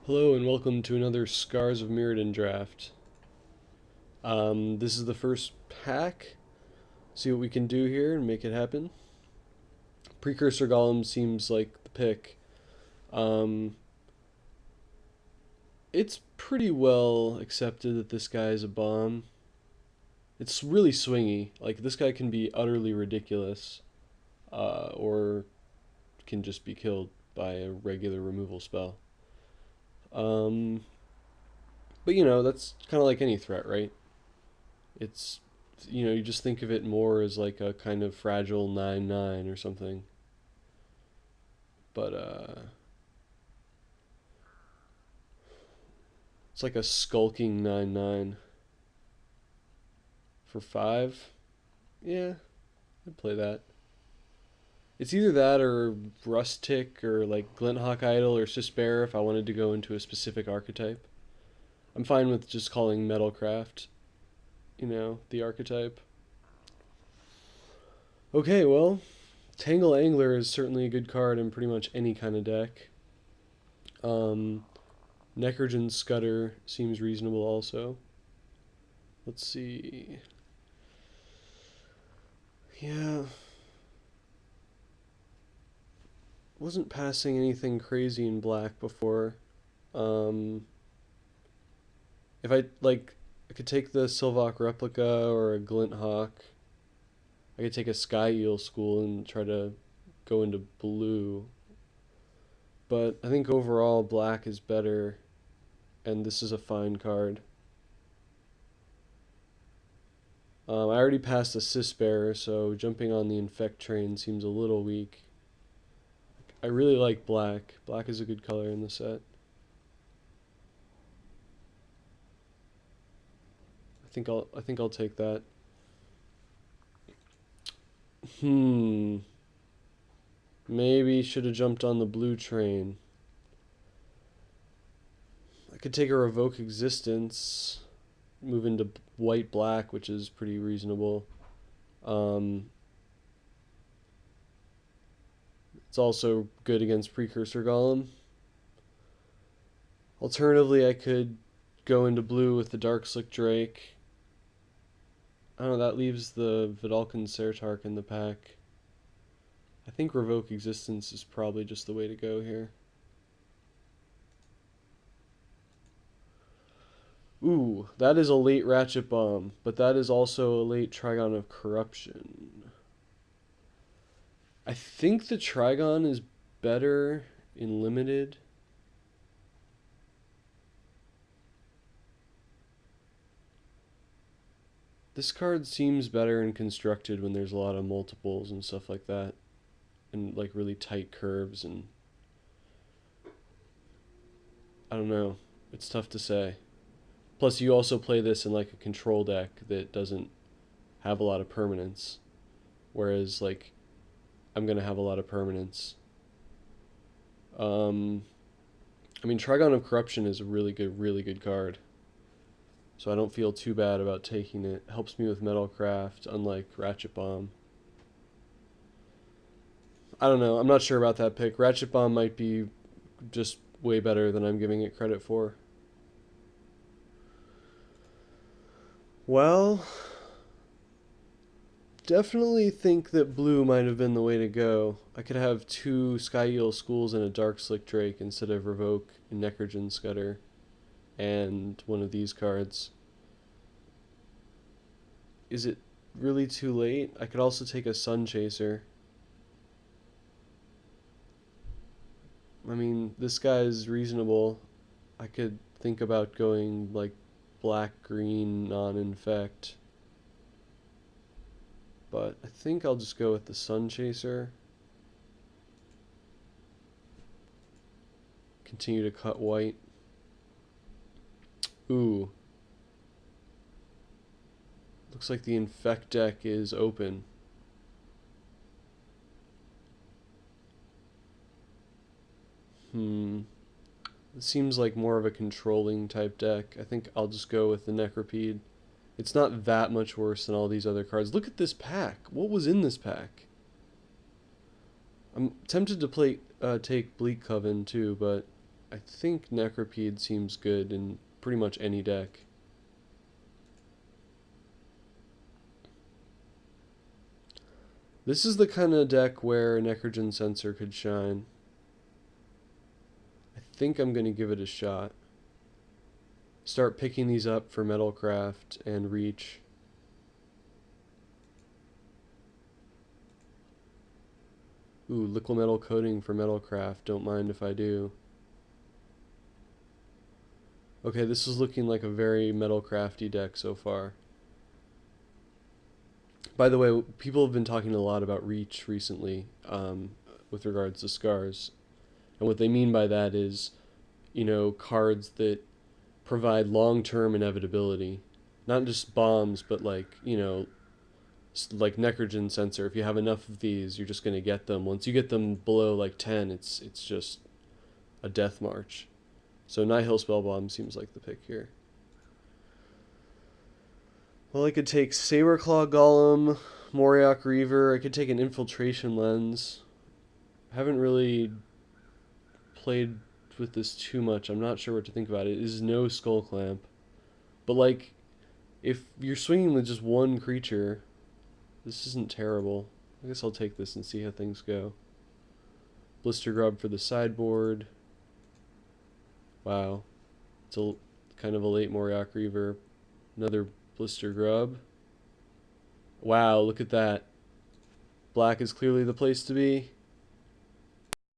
Hello and welcome to another Scars of Mirrodin draft. This is the first pack. See what we can do here and make it happen. Precursor Golem seems like the pick. Um, it's pretty well accepted that this guy is a bomb. It's really swingy. Like, this guy can be utterly ridiculous, or can just be killed by a regular removal spell. Um, but that's kind of like any threat, right? It's you just think of it more as like a kind of fragile 9/9 or something. But it's like a skulking 9/9 for 5. Yeah, I'd play that. It's either that or Rustic or like Glinthawk Idol or Sisbear if I wanted to go into a specific archetype. I'm fine with just calling Metalcraft, the archetype. Okay, well, Tangle Angler is certainly a good card in pretty much any kind of deck. Necrogen Scudder seems reasonable also. Let's see. Yeah. Wasn't passing anything crazy in black before. Um, if I could take the Sylvok Replica or a Glinthawk. I could take a Sky Eel School and try to go into blue. But I think overall black is better, and this is a fine card. I already passed a Sisbearer, so jumping on the Infect train seems a little weak. I really like black. Black is a good color in the set. I think I'll take that. Maybe should have jumped on the blue train. I could take a Revoke Existence, move into white black, which is pretty reasonable. It's also good against Precursor Golem. Alternatively, I could go into blue with the Darkslick Drake. I don't know, that leaves the Vidalcan Sertark in the pack. I think Revoke Existence is probably just the way to go here. Ooh, that is a late Ratchet Bomb, but that is also a late Trigon of Corruption. I think the Trigon is better in limited. This card seems better in constructed when there's a lot of multiples and stuff like that. And like really tight curves, and I don't know. It's tough to say. Plus you also play this in like a control deck that doesn't have a lot of permanence. Whereas like I'm gonna have a lot of permanence. I mean, Trigon of Corruption is a really good card. So I don't feel too bad about taking it. Helps me with Metalcraft, unlike Ratchet Bomb. I don't know. I'm not sure about that pick. Ratchet Bomb might be just way better than I'm giving it credit for. Well, definitely think that blue might have been the way to go. I could have 2 Sky Eel Schools and a Darkslick Drake instead of Revoke and Necrogen Scudder and one of these cards. Is it really too late? I could also take a Sun Chaser. I mean, this guy is reasonable. I could think about going like black-green non-infect. But I think I'll just go with the Sun Chaser. Continue to cut white. Ooh. Looks like the Infect deck is open. It seems like more of a controlling type deck. I think I'll just go with the Necropede. It's not that much worse than all these other cards. Look at this pack. What was in this pack? I'm tempted to take Bleak Coven too, but I think Necropede seems good in pretty much any deck. This is the kind of deck where Necrogen Sensor could shine. I think I'm going to give it a shot. Start picking these up for Metalcraft and Reach. Ooh, Liquimetal Coating for Metalcraft. Don't mind if I do. Okay, this is looking like a very Metalcrafty deck so far. By the way, people have been talking a lot about Reach recently with regards to Scars. And what they mean by that is, cards that provide long-term inevitability. Not just bombs, but like Necrogen Sensor. If you have enough of these, you're just going to get them. Once you get them below like 10, it's just a death march. So Nihil Spellbomb seems like the pick here. Well, I could take Saberclaw Golem, Moriok Reaver. I could take an Infiltration Lens. I haven't really played with this too much. I'm not sure what to think about it. It is no Skull Clamp. But, like, if you're swinging with just one creature, this isn't terrible. I guess I'll take this and see how things go. Blister Grub for the sideboard. Wow. It's a kind of a late Moriok Reaver. Another Blister Grub. Wow, look at that. Black is clearly the place to be.